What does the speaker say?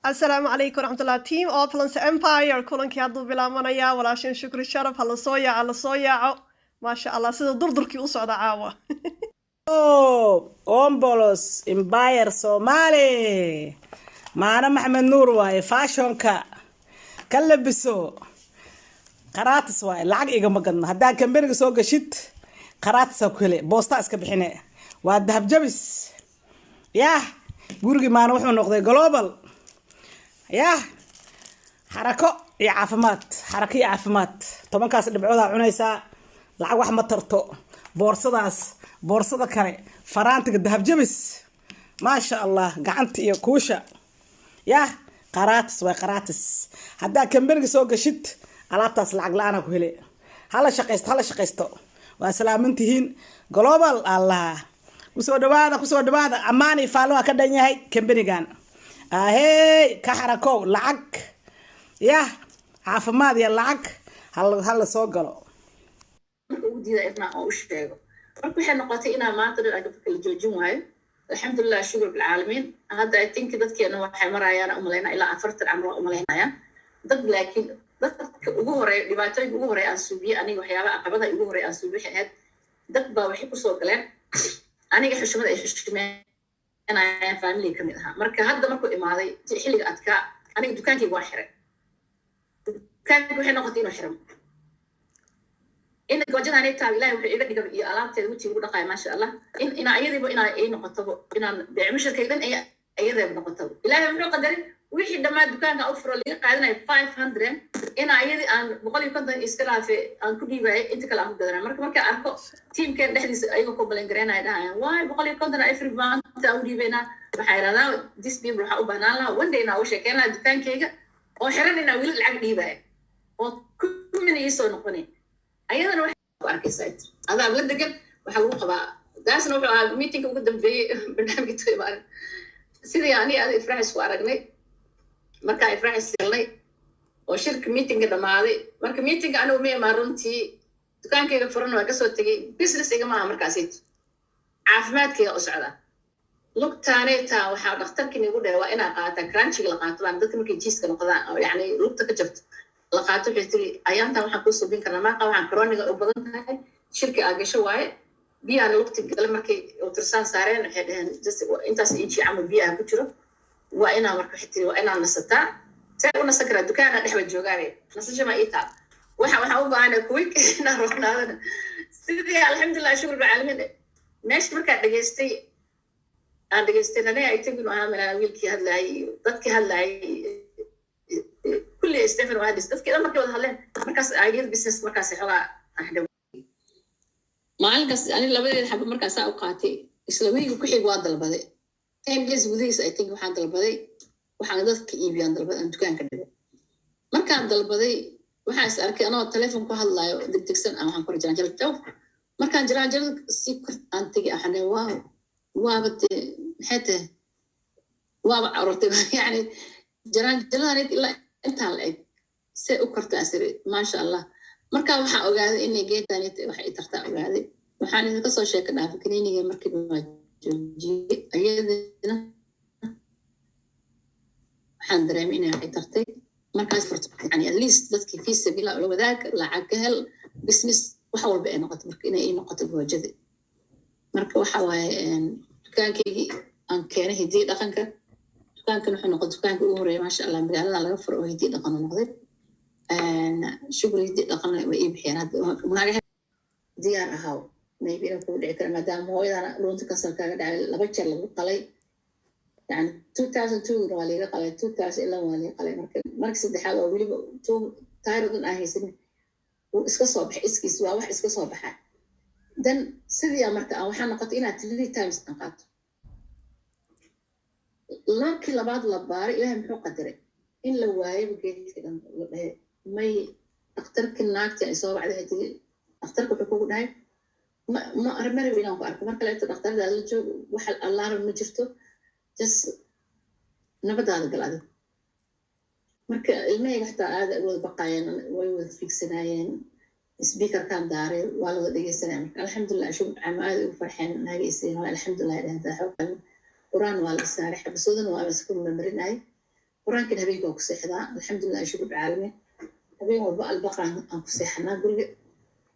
السلام عليكم ورحمة الله تيم أوبلانس إمباير كلن كيادو بلا منايا ولاشين شكر الشرف هلا صويا على صويا ما شاء الله سيدا دردركي وصعد عاوة أومبولوس إمباير سومالي معنا محمد نور واي فاشونكا كلبسو قراتس واي لعق إيجا مقدنا هدا كمبيرك سوق شيت قراتس وكله بوستا اسك بحنا وادهب جبس ياه بورجي ما نروحوا نقضي جلوبال ياه حركة يا عفمات حركة يا عفمات طبعا كاس اللي بعوضها عنيسا لعق واحد ما ترتو بورصة كره فرانتك الذهب جبس ما شاء الله قعنت يا كوشة ياه قراتس وقراتس هدا كمبرق سوق شت alaabtaas lacag la'aan ku helay hala shaqeysto waa salaamantihiin global allah kusoo dhawaada amaani faalo ka dhan yahay kambanigan ahey ka xarakow lacag ya caafimaad ya lacag hala soo galo ugu diiday inaan u sheego marka waxay noqotay inaan maanta dhan agab kala joojin waayo alxamdulillah shukr bil caalamiin hadda I think dadkeena waxay marayaan umaleynaa ilaa 40 amro umaleynayaan dad laakiin dadka ugu horeey dhibaatooyinka ugu horeey aan suubiye aniga waxyaabo aqabada ugu horeey aan suubiye ahayd dad baa waxay ku soo galeen aniga xushmada ay xushmeeyaan family kamid aha marka hadda markuu imaaday xilliga adka aniga dukaankayga waa xiray dukaankayga waxay noqotay inuu xiran in goojadaan taab ilaahay wuxuu iga dhigay iyo alaabteeda wajiga ugu dhaqay maasha Allah in ayadiiba ay noqoto inaan beecmishirkaydan ay ayadii noqoto ilaahay wuxuu qadaray wixii dhammaan dukaanka u furo laga qaadanay 500 in ayadii aan 150 iska dhaafay aan ku dhiibay inta kale aan ku gadanay marka arko teamkeen dhexdiisa ayaga ku balan gareynay dhahaan waay 150 every month aan u dhiibayna waxa yiraahdaa this people waxa u baahnaan lahaa one day na u sheekayna dukaankayga oo xiran inaa wiil lacag dhiibay oo kumina soo noqonay ayadana waxa ku arkaysaa adaa la degan waxa lagu qabaa daasna wuxuu ahaa meeting ugu dambeeyay barnaamijka Taiwan sidii aan ifraax ku aragnay marka ifraax silnay oo shirka meeting dhamaaday marka meeting anu ma maaruntii dukaankayga furan waa ka soo tagay business iga ma markaas caafimaadkayga u socda lugtaaneta waxa dhakhtarkii igu dheer waa inaa qaata crunching la qaato baan dadka markay jiiska noqdaan oo yaani lugta ka jabto la qaato xitiri ayaanta waxa ku subin karnaa ma qawan coroniga u badan tahay shirka aa gasho waaye biyaan lugta gal markay oo tirsan saareen waxay dhaheen intaas inji amu biyaha ku jiro waa inaa marka xitiri waa inaa nasataa say una sakra dukaana dhexba joogaay nasasho ma iita waxa u baahan quick inaa roqnaadana sidii alxamdulillah shukr bil caalamiin meesh marka dhageystay anay ay tegin waxa mala wiilkii hadlay dadkii hadlay kulli Stephen Wadis dadkii markay wada hadleen markaas ayir business markaas xogaa ahdo maalinkaas ani labadeed xab markaas u qaatay isla weeygu ku xig waa dalbaday 10 days gudihiis I think waxaan dalbaday waxaan dadka iibiyaan dalbaday dukaanka dhigo markaan dalbaday waxaan is arkay anoo telefoon ku hadlayo degdegsan waxaan ku rajaan jalto markaan jiraan si aan tagi ahane waabade xete waaba arortay yani jiraan ilaa intaan la eg si u karta asir ma sha Allah marka waxaan ogaaday in geedani waxay tartaa ogaaday waxaan idinka soo sheekay dhaafikaniiniga markii waa joojiyay ayadana waxaan dareemay inay waxay tartay markaas yani at least dadkii fi sabila oo wadaag lacag ka hel business waxa walba ay noqoto marka inay noqoto goojada marka waxa waaye dukaankaygi aan keenay hidii dhaqanka dukaankan wuxuu noqday dukaanka ugu horeeyay ma sha Allah magaalada laga furo oo hidii dhaqan noqday shugri hidii dhaqan way ii bixiyaan hadda magaca diyaar ahaw maybe inuu dhici karo maadaama hooyadana lunta kasalkaaga dhacay laba jeer lagu qalay yani 2002 waa laga qalay 2011 waa laga qalay marka saddexaad oo waliba tayrodan ahaysan uu iska soo baxay iskiis waa wax iska soo baxay dan sidii marka waxaan noqotay inaad 3 times qaato laakiin labaad la baaray ilaahay muxuu qadaray in la waayo geedka dhan la dhahay may dhakhtarka naagta ay soo baxday dhakhtarka wuxuu kugu dhahay ma armari inaan ku arko marka leeto dhakhtarda la joogo waxa Allah ma jirto just nabadaada galada marka ilmahayga xataa aad wada baqayeen way wada fiigsanaayeen speaker kan daaray waa la dhageysanaa alxamdulillah shukr aad u farxeen naagaysiin alxamdulillah dhaanta xoqan quraan waa la saaray xabsadana waa la isku marinay قرآن كده هبيك وكسيحنا الحمد لله شكر العالمين هبين والبقى البقرة أن كسيحنا قل